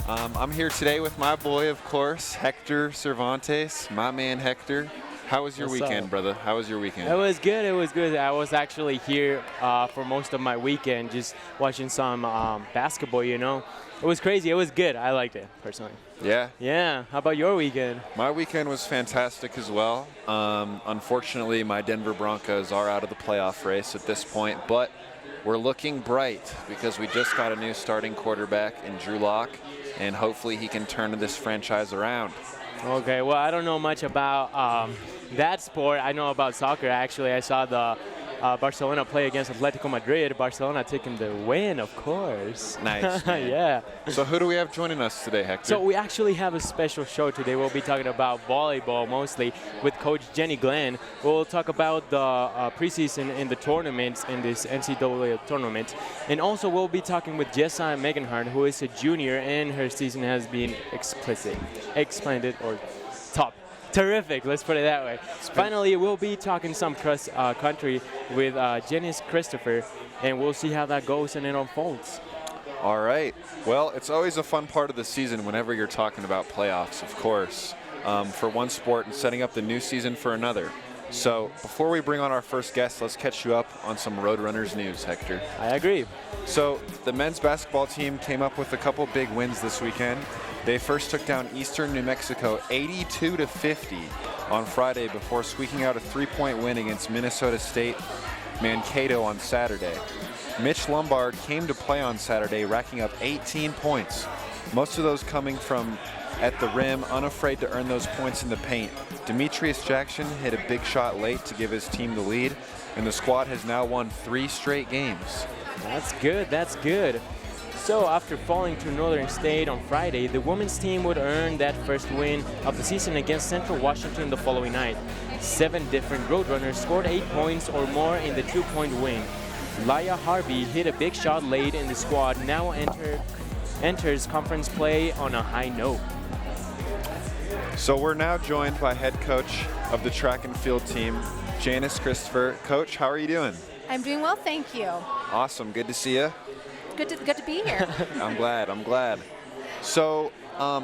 I'm here today with my boy, of course, Hector Cervantes, my man Hector. How was your weekend, brother? How was your weekend? It was good. It was good. I was actually here for most of my weekend, just watching some basketball, you know. It was crazy. It was good. I liked it, personally. Yeah? Yeah. How about your weekend? My weekend was fantastic as well. Unfortunately, my Denver Broncos are out of the playoff race at this point, but we're looking bright because we just got a new starting quarterback in Drew Lock, and hopefully he can turn this franchise around. Okay. Well, I don't know much about that sport. I know about soccer. Actually, I saw the Barcelona play against Atletico Madrid. Barcelona taking the win, of course. Nice. Yeah. So who do we have joining us today, Hector? So we actually have a special show today. We'll be talking about volleyball mostly with Coach Jenny Glenn. We'll talk about the preseason in the tournaments, in this NCAA tournament. And also we'll be talking with Jessa Megenhardt, who is a junior, and her season has been splendid, or top. Terrific, let's put it that way. Finally, we'll be talking some cross country with Janis Christopher, and we'll see how that goes and it unfolds. All right. Well, it's always a fun part of the season whenever you're talking about playoffs, of course, for one sport and setting up the new season for another. So before we bring on our first guest, let's catch you up on some Roadrunners news, Hector. I agree. So the men's basketball team came up with a couple big wins this weekend. They first took down Eastern New Mexico 82-50 on Friday before squeaking out a 3-point win against Minnesota State Mankato on Saturday. Mitch Lombard came to play on Saturday, racking up 18 points, most of those coming from at the rim, unafraid to earn those points in the paint. Demetrius Jackson hit a big shot late to give his team the lead, and the squad has now won 3 straight games. That's good, that's good. So after falling to Northern State on Friday, the women's team would earn that first win of the season against Central Washington the following night. 7 different Roadrunners scored 8 points or more in the 2-point win. Laya Harvey hit a big shot late, and the squad now enters conference play on a high note. So we're now joined by head coach of the track and field team, Janis Christopher. Coach, how are you doing? I'm doing well, thank you. Awesome, good to see you. Good to be here. I'm glad. So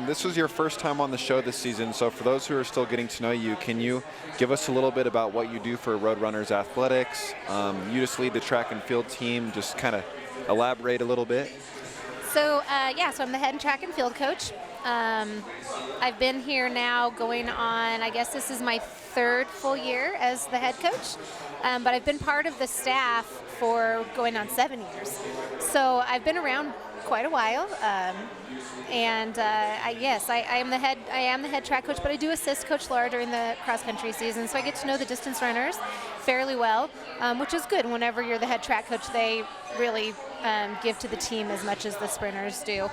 this was your first time on the show this season, so for those who are still getting to know you, can you give us a little bit about what you do for Roadrunners Athletics? You just lead the track and field team, just kind of elaborate a little bit. So I'm the head track and field coach. I've been here now going on, I guess this is my 3rd full year as the head coach, but I've been part of the staff for going on 7 years. So I've been around quite a while, and I am the head track coach, but I do assist Coach Laura during the cross country season, so I get to know the distance runners fairly well, which is good. Whenever you're the head track coach, they really give to the team as much as the sprinters do.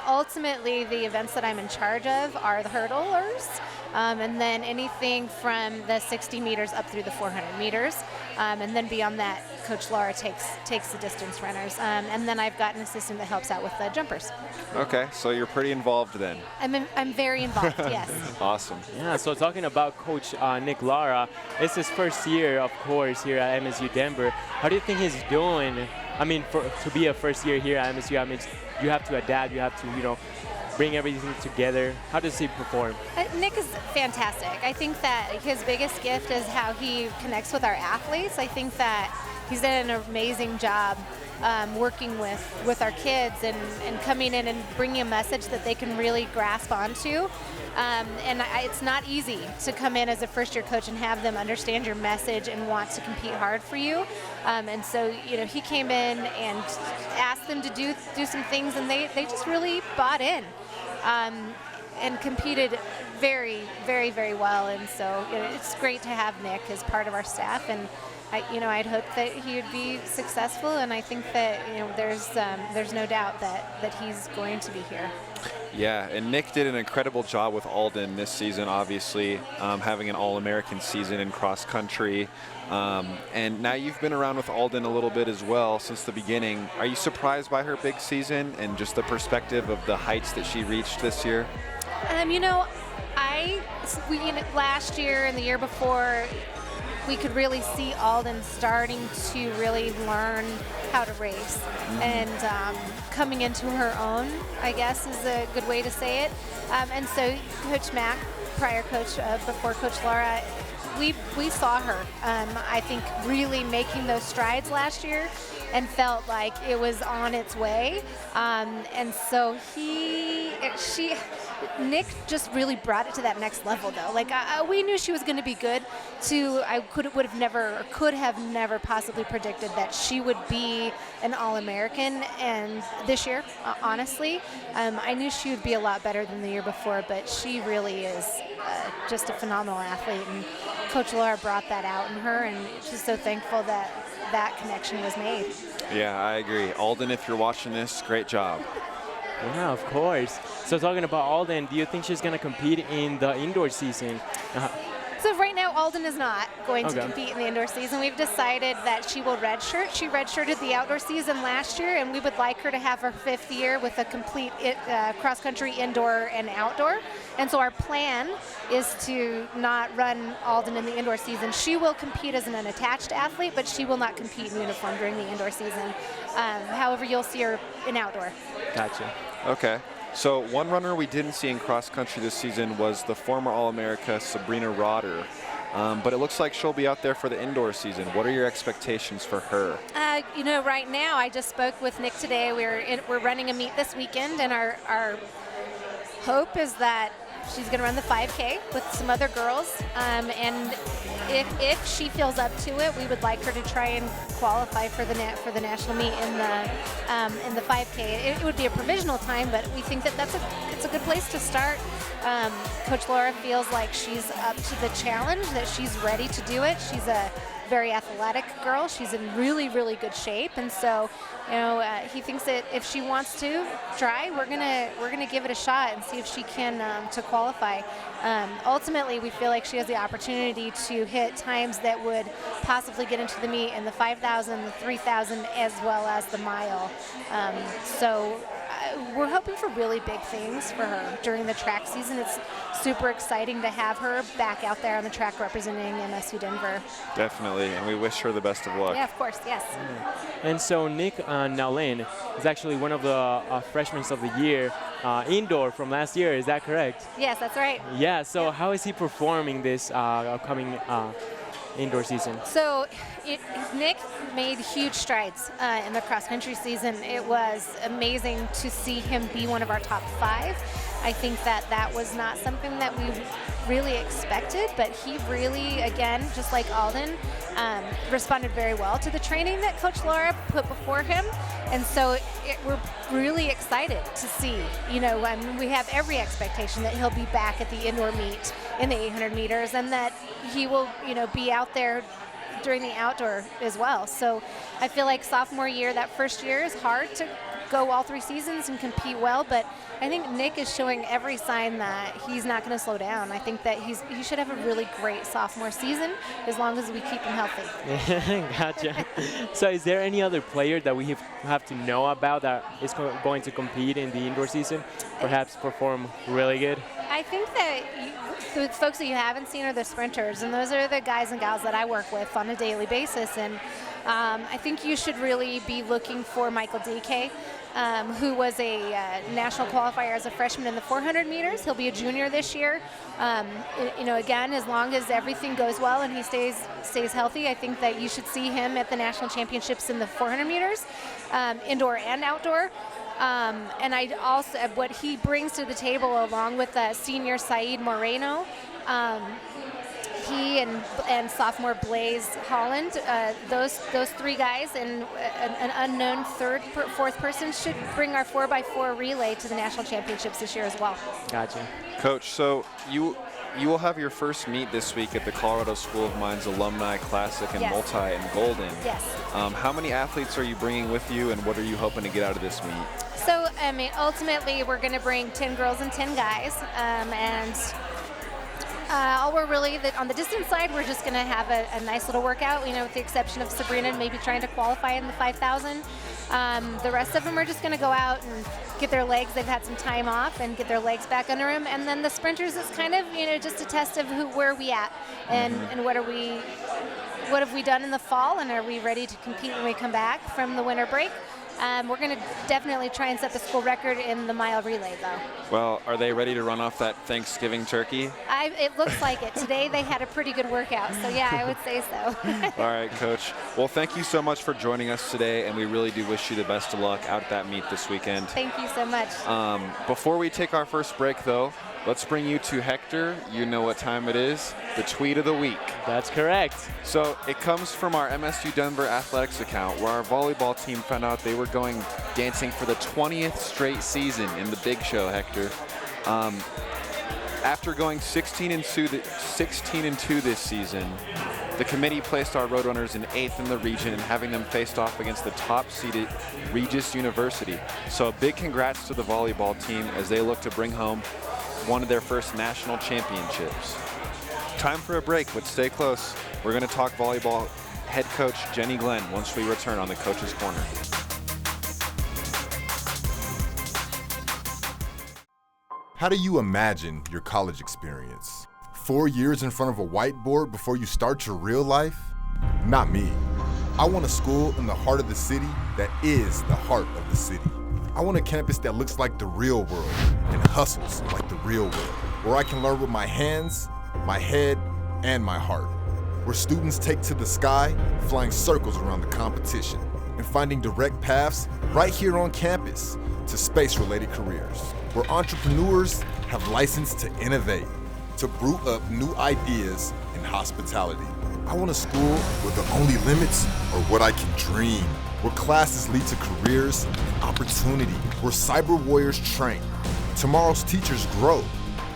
Ultimately, the events that I'm in charge of are the hurdlers, and then anything from the 60 meters up through the 400 meters, and then beyond that, Coach Laura takes the distance runners, and then I've got an assistant that helps out with the jumpers. Okay, so you're pretty involved then. I'm very involved, yes. Awesome. Yeah, so talking about Coach Nick Lara, it's his first year, of course, here at MSU Denver. How do you think he's doing? I mean, to be a first year here at MSU, I mean, you have to adapt, you have to, bring everything together. How does he perform? Nick is fantastic. I think that his biggest gift is how he connects with our athletes. I think that he's done an amazing job working with our kids and coming in and bringing a message that they can really grasp onto. It's not easy to come in as a first-year coach and have them understand your message and want to compete hard for you. And so, he came in and asked them to do some things, and they just really bought in and competed very, very, very well. And so, it's great to have Nick as part of our staff, and I'd hope that he would be successful, and I think that there's no doubt that he's going to be here. Yeah, and Nick did an incredible job with Alden this season, obviously, having an All-American season in cross country. And now you've been around with Alden a little bit as well since the beginning. Are you surprised by her big season and just the perspective of the heights that she reached this year? Last year and the year before, we could really see Alden starting to really learn how to race and coming into her own, I guess is a good way to say it. And so Coach Mack, prior coach before Coach Laura, we saw her, I think, really making those strides last year and felt like it was on its way. And so Nick just really brought it to that next level, though. Like we knew she was going to be good. Could have never possibly predicted that she would be an All-American. And this year, honestly, I knew she would be a lot better than the year before. But she really is just a phenomenal athlete, and Coach Laura brought that out in her, and she's so thankful that that connection was made. Yeah, I agree. Alden, if you're watching this, great job. Yeah, of course. So talking about Alden, do you think she's going to compete in the indoor season? So right now, Alden is not going to compete in the indoor season. We've decided that she will redshirt. She redshirted the outdoor season last year, and we would like her to have her 5th year with a complete cross-country indoor and outdoor. And so our plan is to not run Alden in the indoor season. She will compete as an unattached athlete, but she will not compete in uniform during the indoor season. However, you'll see her in outdoor. Gotcha. Okay. So one runner we didn't see in cross country this season was the former All-America Sabrina Rotter. But it looks like she'll be out there for the indoor season. What are your expectations for her? Right now, I just spoke with Nick today. We're running a meet this weekend, and our hope is that she's going to run the 5K with some other girls. And if she feels up to it, we would like her to try and qualify for the national meet in the 5K. It would be a provisional time, but we think that it's a good place to start. Coach Laura feels like she's up to the challenge, that she's ready to do it. She's a very athletic girl. She's in really, really good shape, and so he thinks that if she wants to try, we're gonna give it a shot and see if she can to qualify. Ultimately, we feel like she has the opportunity to hit times that would possibly get into the meet in the 5,000, the 3,000, as well as the mile. So we're hoping for really big things for her during the track season. It's super exciting to have her back out there on the track representing MSU Denver. Definitely, and we wish her the best of luck. Yeah, of course, yes. And so Nick Nowlin is actually one of the freshmen of the year indoor from last year. Is that correct? Yes, that's right. Yeah, so how is he performing this upcoming indoor season? So Nick made huge strides in the cross-country season. It was amazing to see him be one of our top 5. I think that was not something that we really expected, but he really, again, just like Alden, responded very well to the training that Coach Laura put before him. And so we're really excited to see, we have every expectation that he'll be back at the indoor meet in the 800 meters and that he will, be out there during the outdoor as well. So I feel like sophomore year, that first year is hard to go all 3 seasons and compete well, but I think Nick is showing every sign that he's not going to slow down. I think that he should have a really great sophomore season as long as we keep him healthy. Gotcha. So is there any other player that we have to know about that is going to compete in the indoor season, perhaps perform really good? I think that the folks that you haven't seen are the sprinters, and those are the guys and gals that I work with on a daily basis. And I think you should really be looking for Michael DK, who was a national qualifier as a freshman in the 400 meters. He'll be a junior this year. Again, as long as everything goes well and he stays healthy, I think that you should see him at the national championships in the 400 meters, indoor and outdoor. And I also, what he brings to the table along with senior Saeed Moreno, he and sophomore Blaze Holland, those 3 guys and an unknown fourth person should bring our 4x4 relay to the national championships this year as well. Gotcha. Coach, so you will have your first meet this week at the Colorado School of Mines Alumni Classic in Multi in Golden. Yes. How many athletes are you bringing with you, and what are you hoping to get out of this meet? So, ultimately, we're going to bring 10 girls and 10 guys, all we're really, on the distance side, we're just going to have a nice little workout, with the exception of Sabrina maybe trying to qualify in the 5,000. The rest of them are just going to go out and get their legs. They've had some time off and get their legs back under them. And then the sprinters is kind of, just a test of where are we at and what have we done in the fall, and are we ready to compete when we come back from the winter break? We're going to definitely try and set the school record in the mile relay, though. Well, are they ready to run off that Thanksgiving turkey? It looks like it. Today they had a pretty good workout, so yeah, I would say so. All right, Coach. Well, thank you so much for joining us today, and we really do wish you the best of luck out at that meet this weekend. Thank you so much. Before we take our first break, though, let's bring you to Hector. You know what time it is. The tweet of the week. That's correct. So it comes from our MSU Denver athletics account, where our volleyball team found out they were going dancing for the 20th straight season in the big show, Hector. After going 16-2 this season, the committee placed our Roadrunners in 8th in the region and having them faced off against the top-seeded Regis University. So a big congrats to the volleyball team as they look to bring home one of their first national championships. Time for a break, but stay close. We're going to talk volleyball head coach Jenny Glenn once we return on the Coach's Corner. How do you imagine your college experience? 4 years in front of a whiteboard before you start your real life? Not me. I want a school in the heart of the city that is the heart of the city. I want a campus that looks like the real world and hustles like the real world, where I can learn with my hands, my head, and my heart. Where students take to the sky, flying circles around the competition, and finding direct paths right here on campus to space-related careers. Where entrepreneurs have license to innovate, to brew up new ideas in hospitality. I want a school where the only limits are what I can dream. Where classes lead to careers and opportunity. Where cyber warriors train. Tomorrow's teachers grow.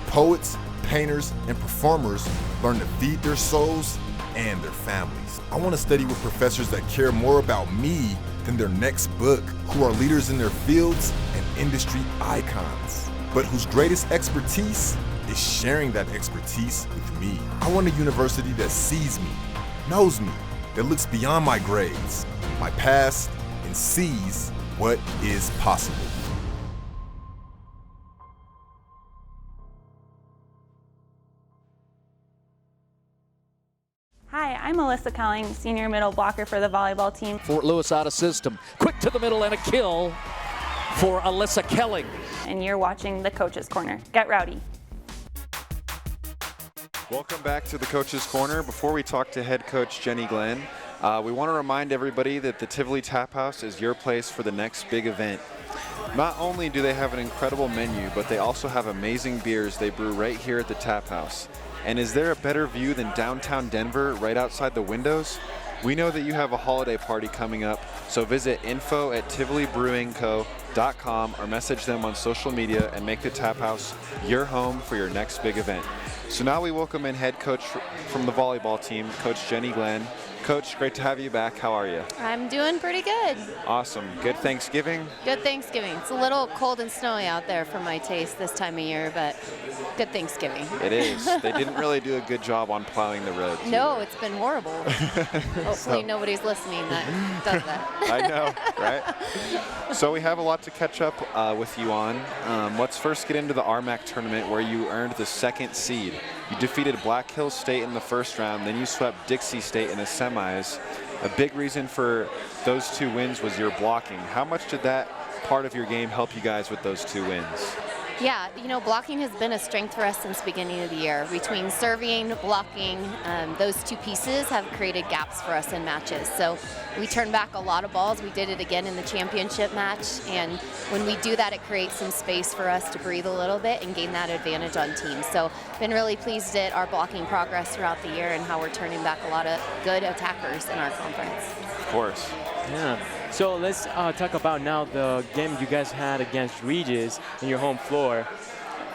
Poets, painters, and performers learn to feed their souls and their families. I want to study with professors that care more about me than their next book, who are leaders in their fields and industry icons, but whose greatest expertise is sharing that expertise with me. I want a university that sees me, knows me, that looks beyond my grades, my past, and sees what is possible. Hi, I'm Alyssa Kelling, senior middle blocker for the volleyball team. Fort Lewis out of system. Quick to the middle and a kill for Alyssa Kelling. And you're watching the Coach's Corner. Get rowdy. Welcome back to the Coach's Corner. Before we talk to head coach Jenny Glenn, we want to remind everybody that the Tivoli Tap House is your place for the next big event. Not only do they have an incredible menu, but they also have amazing beers they brew right here at the Tap House. And is there a better view than downtown Denver right outside the windows? We know that you have a holiday party coming up, so visit info@tivolibrewingco.com or message them on social media and make the Tap House your home for your next big event. So now we welcome in head coach from the volleyball team, Coach Jenny Glenn. Coach, great to have you back. How are you? I'm doing pretty good. Awesome. Good Thanksgiving? Good Thanksgiving. It's a little cold and snowy out there for my taste this time of year, but good Thanksgiving. It is. They didn't really do a good job on plowing the roads. No, it's been horrible. Hopefully nobody's listening that does that. I know, right? So we have a lot to catch up with you on. Let's first get into the RMAC tournament where you earned the 2nd seed. You defeated Black Hills State in the first round, then you swept Dixie State in the semis. A big reason for those 2 wins was your blocking. How much did that part of your game help you guys with those 2 wins? Yeah, blocking has been a strength for us since the beginning of the year. Between serving, blocking, those 2 pieces have created gaps for us in matches. So we turned back a lot of balls. We did it again in the championship match. And when we do that, it creates some space for us to breathe a little bit and gain that advantage on teams. So been really pleased at our blocking progress throughout the year and how we're turning back a lot of good attackers in our conference. Of course. Yeah. So let's talk about now the game you guys had against Regis in your home floor.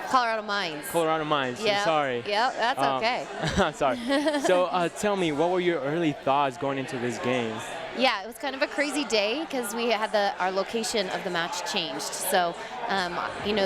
Colorado Mines. Colorado Mines. Yeah. I'm sorry. Yeah, that's okay. Sorry. So tell me, what were your early thoughts going into this game? Yeah, it was kind of a crazy day because we had our location of the match changed. So,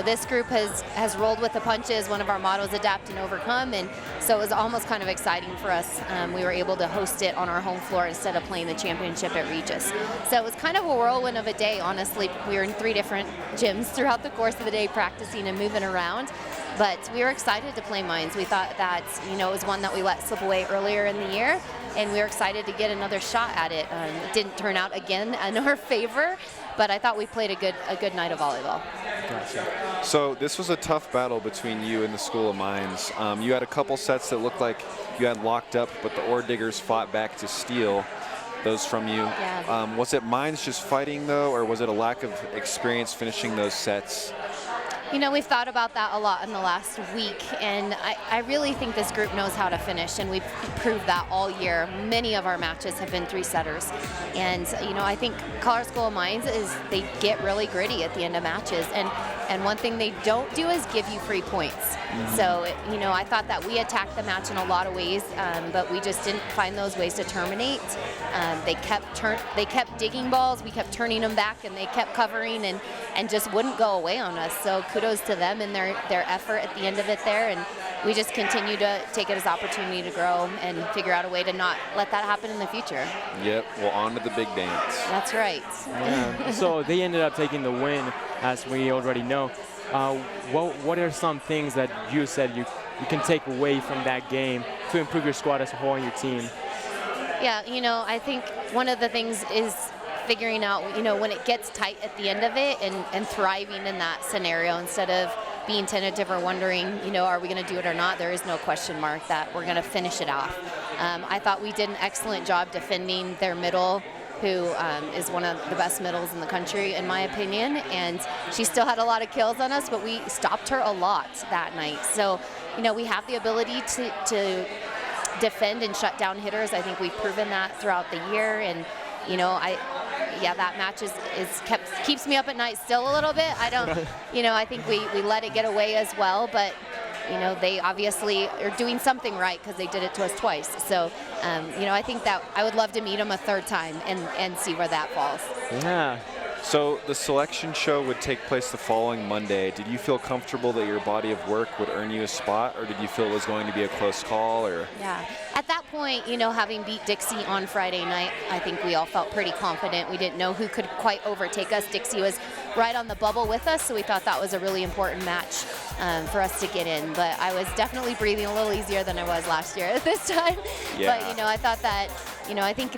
this group has rolled with the punches. One of our mottos, adapt and overcome. And so it was almost kind of exciting for us. We were able to host it on our home floor instead of playing the championship at Regis. So it was kind of a whirlwind of a day, honestly. We were in 3 different gyms throughout the course of the day practicing and moving around. But we were excited to play Mines. We thought that, it was one that we let slip away earlier in the year. And we were excited to get another shot at it. It didn't turn out again in our favor, but I thought we played a good night of volleyball. Gotcha. So this was a tough battle between you and the School of Mines. You had a couple sets that looked like you had locked up, but the Ore Diggers fought back to steal those from you. Yeah. Was it Mines just fighting, though, or was it a lack of experience finishing those sets? We've thought about that a lot in the last week, and I really think this group knows how to finish, and we've proved that all year. Many of our matches have been 3-setters, and I think Colorado School of Mines is they get really gritty at the end of matches, and one thing they don't do is give you free points. So, I thought that we attacked the match in a lot of ways, but we just didn't find those ways to terminate. They kept digging balls, we kept turning them back, and they kept covering and just wouldn't go away on us. So kudos to them and their effort at the end of it there, and we just continue to take it as opportunity to grow and figure out a way to not let that happen in the future. Yep, well, on to the big dance. That's right. Yeah. So they ended up taking the win, as we already know. What are some things that you said you can take away from that game to improve your squad as a whole and your team? Yeah, I think one of the things is figuring out, when it gets tight at the end of it and thriving in that scenario instead of being tentative or wondering, are we going to do it or not? There is no question mark that we're going to finish it off. I thought we did an excellent job defending their middle, who is one of the best middles in the country, in my opinion, and she still had a lot of kills on us, but we stopped her a lot that night. So, we have the ability to defend and shut down hitters. I think we've proven that throughout the year, and that match keeps me up at night still a little bit. I don't, I think we let it get away as well, but they obviously are doing something right because they did it to us twice. So, I think that I would love to meet them a 3rd time and see where that falls. Yeah. So the selection show would take place the following Monday. Did you feel comfortable that your body of work would earn you a spot, or did you feel it was going to be a close call? Or Yeah. At that point, having beat Dixie on Friday night, I think we all felt pretty confident. We didn't know who could quite overtake us. Dixie was right on the bubble with us, so we thought that was a really important match for us to get in. But I was definitely breathing a little easier than I was last year at this time. Yeah. But, I thought that, I think,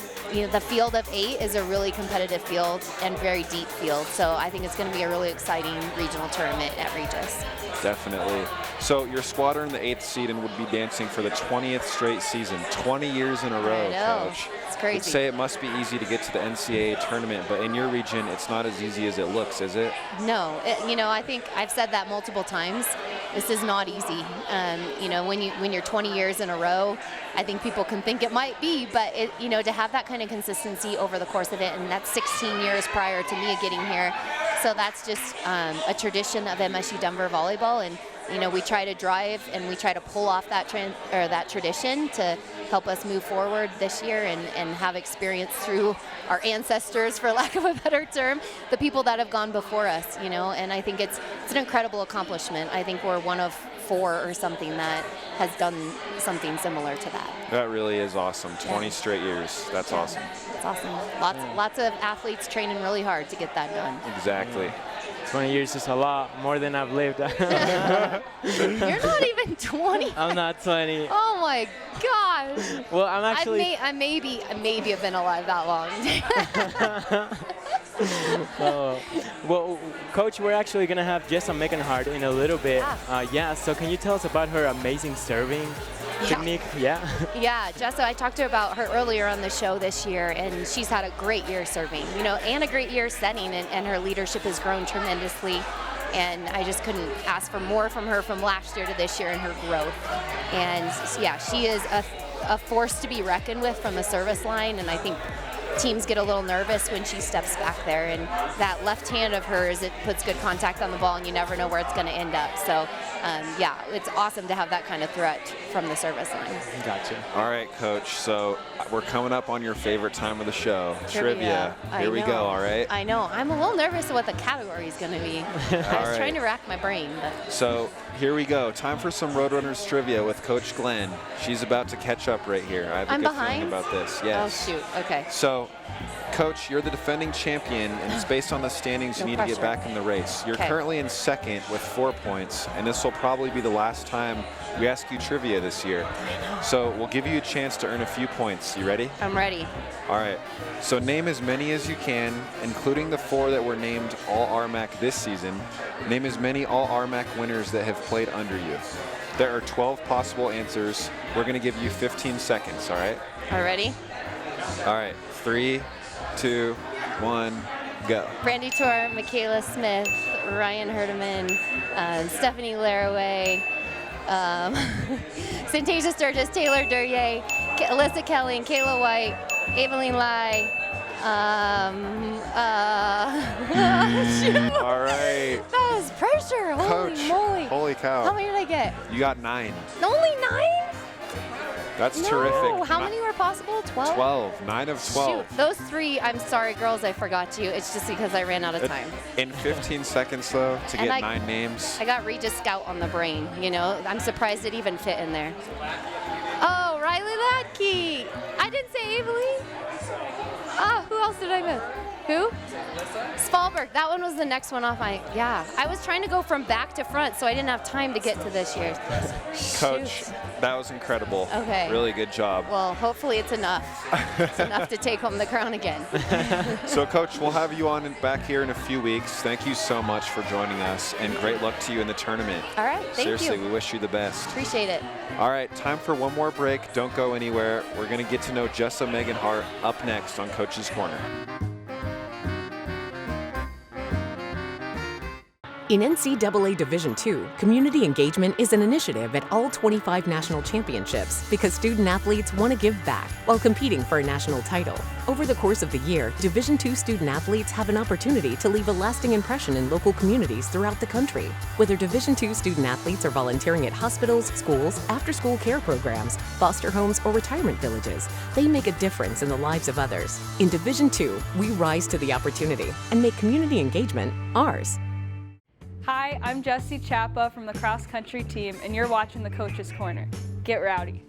the field of 8 is a really competitive field and very deep field. So I think it's going to be a really exciting regional tournament at Regis. Definitely. So your squad earned the 8th seed and would be dancing for the 20th straight season. 20 years in a row, I know. Coach. It's crazy. You'd say it must be easy to get to the NCAA tournament, but in your region, it's not as easy as it looks, is it? No. I think I've said that multiple times. This is not easy. When you're 20 years in a row, I think people can think it might be, but to have that kind of consistency over the course of it, and that's 16 years prior to me getting here. So that's just a tradition of MSU Denver volleyball, and we try to drive and we try to pull off that tradition to help us move forward this year and have experience through our ancestors, for lack of a better term, the people that have gone before us, and I think it's an incredible accomplishment. I think we're one of 4 or something that has done something similar to that. That really is awesome. 20 straight years. That's awesome. It's awesome. Lots of athletes training really hard to get that done. Exactly. 20 years is a lot, more than I've lived. You're not even 20. I'm not 20. Oh my gosh. Well, I'm actually. I maybe have been alive that long. Well, Coach, we're actually going to have Jessa Megenhardt in a little bit. So can you tell us about her amazing serving technique? Yeah, Jessa, I talked to her about her earlier on the show this year, and she's had a great year serving, and a great year setting, and her leadership has grown tremendously. And I just couldn't ask for more from her from last year to this year in her growth. And yeah, she is a force to be reckoned with from the service line, and I think teams get a little nervous when she steps back there. And that left hand of hers, it puts good contact on the ball, and you never know where it's going to end up. So, yeah, it's awesome to have that kind of threat from the service line. Gotcha. All right, Coach. So we're coming up on your favorite time of the show, trivia. Here we go, all right? I know. I'm a little nervous of what the category is going to be. I was trying to rack my brain. But. So here we go. Time for some Roadrunners trivia with Coach Glenn. She's about to catch up right here. I have a I'm good behind? feeling about this. Yes. Oh, shoot. Okay. So, Coach, you're the defending champion, and it's based on the standings. You need to get back in the race. You're currently in second with 4 points, and this will probably be the last time we ask you trivia this year. So we'll give you a chance to earn a few points. You ready? I'm ready. All right. So name as many as you can, including the 4 that were named All-RMAC this season. Name as many All-RMAC winners that have played under you. There are 12 possible answers. We're going to give you 15 seconds, all right? All ready? All right. 3, 2, 1, go. Brandy Torr, Michaela Smith, Ryan Herdeman, Stephanie Laraway, Syntasia Sturgis, Taylor Durye, Alyssa Kelly, and Kayla White, Evelyn Lai. Shoot. All right. That was pressure. Holy Coach, moly. holy cow. How many did I get? You got 9. Only 9? That's No. terrific. How many were possible? 12? 12. 9 of 12. Shoot, those 3, I'm sorry, girls, I forgot you. It's just because I ran out of time. In 15 seconds, though, to And get 9 names. I got Regis Scout on the brain, you know. I'm surprised it even fit in there. Oh, Riley Ladke. I didn't say Avery. Ah, who else did I miss? Who? Spalberg. That one was the next one off my, yeah. I was trying to go from back to front, so I didn't have time to get to this year's. Coach, that was incredible. Okay. Really good job. Well, hopefully it's enough. It's enough to take home the crown again. So, Coach, we'll have you on back here in a few weeks. Thank you so much for joining us, and great luck to you in the tournament. All right, thank Seriously, you. we wish you the best. Appreciate it. All right, time for one more break. Don't go anywhere. We're going to get to know Jessa Megenhardt up next on Coach's Corner. In NCAA Division II, community engagement is an initiative at all 25 national championships because student athletes want to give back while competing for a national title. Over the course of the year, Division II student athletes have an opportunity to leave a lasting impression in local communities throughout the country. Whether Division II student athletes are volunteering at hospitals, schools, after-school care programs, foster homes, or retirement villages, they make a difference in the lives of others. In Division II, we rise to the opportunity and make community engagement ours. Hi, I'm Jessie Chappa from the cross country team, and you're watching the Coach's Corner. Get rowdy.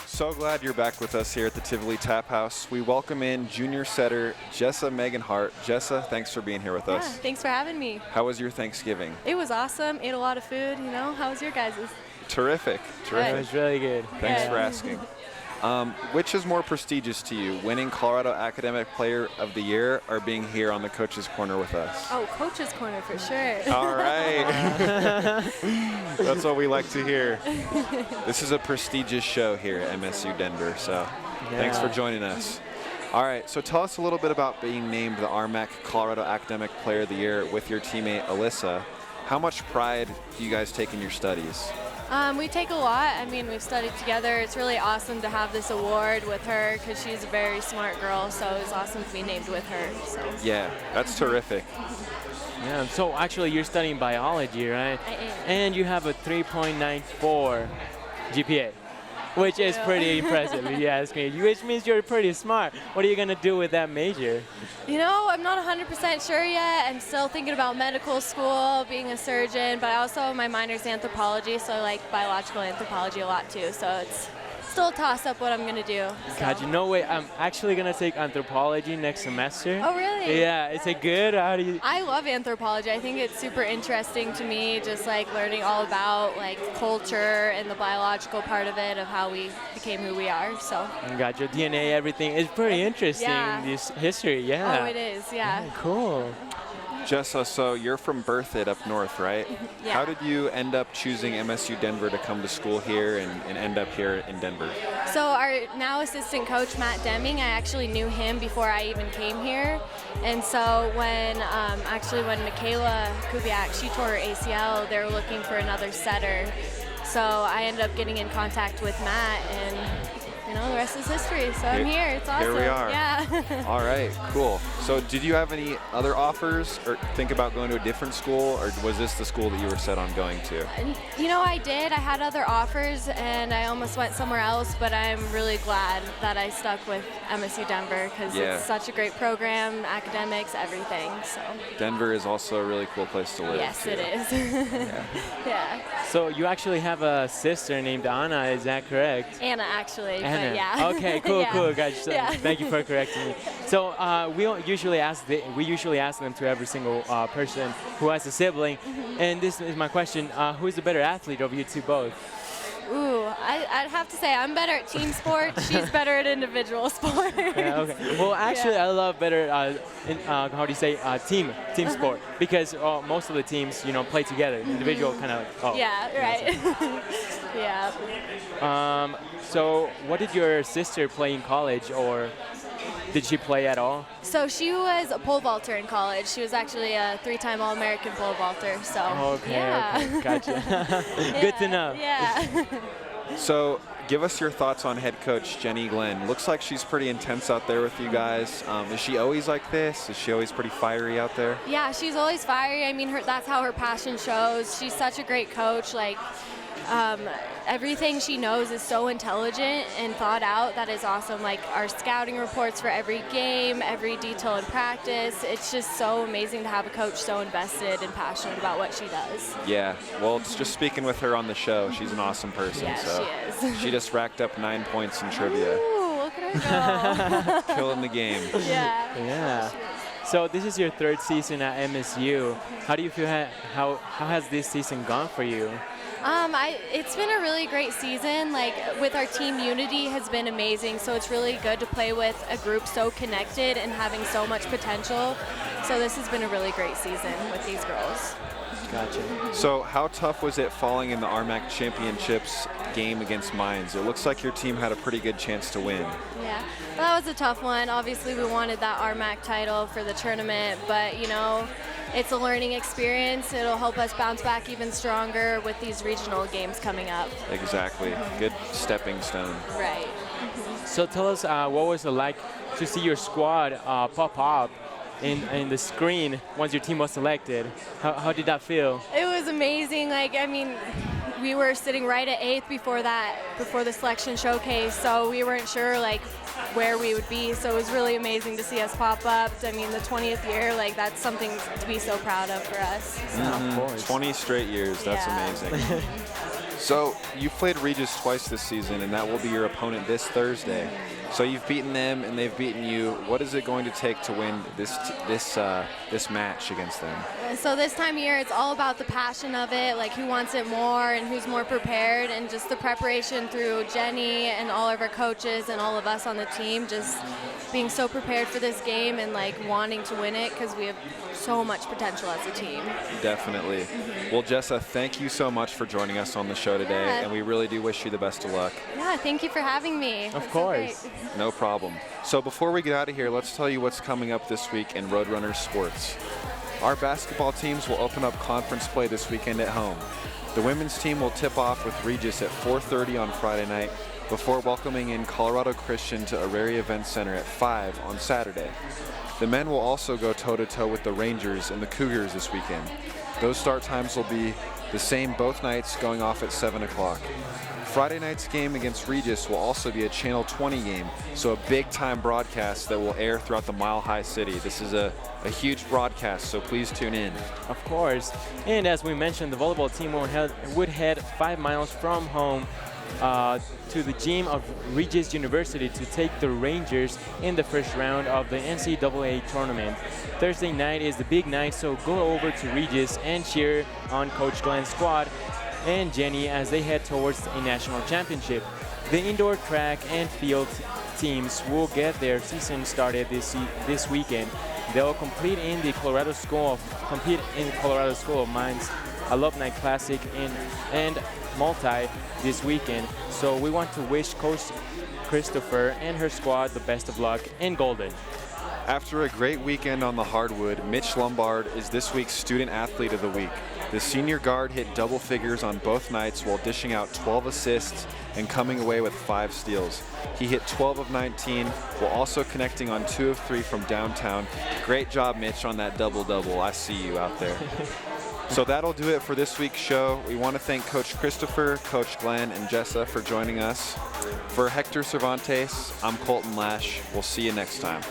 So glad you're back with us here at the Tivoli Tap House. We welcome in junior setter Jessa Megenhardt. Jessa, thanks for being here with us. Thanks for having me. How was your Thanksgiving? It was awesome. Ate a lot of food, you know. How was your guys's? Terrific. It was really good. Thanks for asking. Which is more prestigious to you, winning Colorado Academic Player of the Year or being here on the Coach's Corner with us? Oh, Coach's Corner for sure. All right. That's what we like to hear. This is a prestigious show here at MSU Denver, so thanks for joining us. All right, so tell us a little bit about being named the RMAC Colorado Academic Player of the Year with your teammate Alyssa. How much pride do you guys take in your studies? We take a lot. I mean, we've studied together. It's really awesome to have this award with her because she's a very smart girl, so it's awesome to be named with her. So. Yeah, that's terrific. Yeah, so actually you're studying biology, right? I am. And you have a 3.94 GPA, which is pretty impressive if you ask me, which means you're pretty smart. What are you going to do with that major? You know, I'm not 100% sure yet. I'm still thinking about medical school, being a surgeon, but also my minor's anthropology, so I like biological anthropology a lot too. So it's still a toss-up what I'm going to do. So. God, you know what? I'm actually going to take anthropology next semester. Oh, really? Yeah, is it good? How do you... I love anthropology. I think it's super interesting to me, just like learning all about like culture and the biological part of it, of how we became who we are. So. Got your DNA, everything. It's pretty interesting, this history, yeah. Oh, it is, yeah. Cool. Jessa, so you're from Berthoud up north, right? Yeah. How did you end up choosing MSU Denver to come to school here and end up here in Denver? So our now assistant coach, Matt Deming, I actually knew him before I even came here. And so when Michaela Kubiak, she tore her ACL, they were looking for another setter. So I ended up getting in contact with Matt, and you know, the rest is history. So I'm here. It's awesome. Here we are. Yeah. All right, cool. So did you have any other offers or think about going to a different school, or was this the school that you were set on going to? You know, I did. I had other offers, and I almost went somewhere else, but I'm really glad that I stuck with MSU Denver because it's such a great program, academics, everything. So Denver is also a really cool place to live. Yes, too. it is. Yeah. So you actually have a sister named Anna, is that correct? Anna, actually. Anna. But yeah. Okay, cool, Yeah. cool, guys. So Yeah. Thank you for correcting me. So we usually ask them to every single person who has a sibling, and this is my question: who is the better athlete of you two both? Ooh, I'd have to say I'm better at team sport. She's better at individual sport. Yeah, okay. Well, actually, I love better. How do you say team sport? Because most of the teams, you know, play together. Individual kind of. Yeah. Right. Yeah. So, what did your sister play in college, or did she play at all? So she was a pole vaulter in college. She was actually a 3-time All-American pole vaulter. So Okay, yeah. okay, gotcha. Good to know. Yeah. So give us your thoughts on head coach Jenny Glenn. Looks like she's pretty intense out there with you guys. Is she always like this? Is she always pretty fiery out there? Yeah, she's always fiery. I mean, that's how her passion shows. She's such a great coach. Like, everything she knows is so intelligent and thought out. That is awesome. Like our scouting reports for every game, every detail in practice. It's just so amazing to have a coach so invested and passionate about what she does. Yeah, well, it's just speaking with her on the show. She's an awesome person. Yeah, so she is. She just racked up 9 points in trivia. Ooh, look at her go. Killing the game. Yeah. Yeah. So this is your 3rd season at MSU. How do you feel? How has this season gone for you? It's been a really great season. Like with our team unity has been amazing. So it's really good to play with a group so connected and having so much potential. So this has been a really great season with these girls. Gotcha. So how tough was it falling in the RMAC Championships game against Mines? It looks like your team had a pretty good chance to win. Yeah, well, that was a tough one. Obviously, we wanted that RMAC title for the tournament, but you know, it's a learning experience. It'll help us bounce back even stronger with these regional games coming up. Exactly. Good stepping stone. Right. So tell us, what was it like to see your squad pop up in the screen once your team was selected? How did that feel? It was amazing. Like, I mean, we were sitting right at 8th before the selection showcase, so we weren't sure like where we would be. So it was really amazing to see us pop up. I mean, the 20th year, like that's something to be so proud of for us. So. Of course. 20 straight years. That's amazing. So you've played Regis twice this season, and that will be your opponent this Thursday. So you've beaten them, and they've beaten you. What is it going to take to win this match against them? So this time of year, it's all about the passion of it, like who wants it more and who's more prepared, and just the preparation through Jenny and all of our coaches and all of us on the team, just being so prepared for this game and like wanting to win it because we have so much potential as a team. Definitely. Well, Jessa, thank you so much for joining us on the show today, Yeah. and we really do wish you the best of luck. Yeah, thank you for having me. Of That's so course. great. No problem. So before we get out of here, let's tell you what's coming up this week in Roadrunners sports. Our basketball teams will open up conference play this weekend at home. The women's team will tip off with Regis at 4:30 on Friday night before welcoming in Colorado Christian to Auraria Event Center at 5 on Saturday. The men will also go toe-to-toe with the Rangers and the Cougars this weekend. Those start times will be the same both nights, going off at 7 o'clock. Friday night's game against Regis will also be a Channel 20 game, so a big-time broadcast that will air throughout the Mile High City. This is a huge broadcast, so please tune in. Of course. And as we mentioned, the volleyball team would head 5 miles from home to the gym of Regis University to take the Rangers in the first round of the NCAA tournament. Thursday night is the big night, so go over to Regis and cheer on Coach Glenn's squad and Jenny as they head towards a national championship. The indoor track and field teams will get their season started this weekend. They'll compete in the Colorado School of Mines Alumni Classic and Multi this weekend. So we want to wish Coach Christopher and her squad the best of luck in Golden. After a great weekend on the hardwood, Mitch Lombard is this week's Student Athlete of the Week. The senior guard hit double figures on both nights while dishing out 12 assists and coming away with 5 steals. He hit 12 of 19 while also connecting on 2 of 3 from downtown. Great job, Mitch, on that double-double. I see you out there. So that'll do it for this week's show. We want to thank Coach Christopher, Coach Glenn, and Jessa for joining us. For Hector Cervantes, I'm Coltin Lash. We'll see you next time.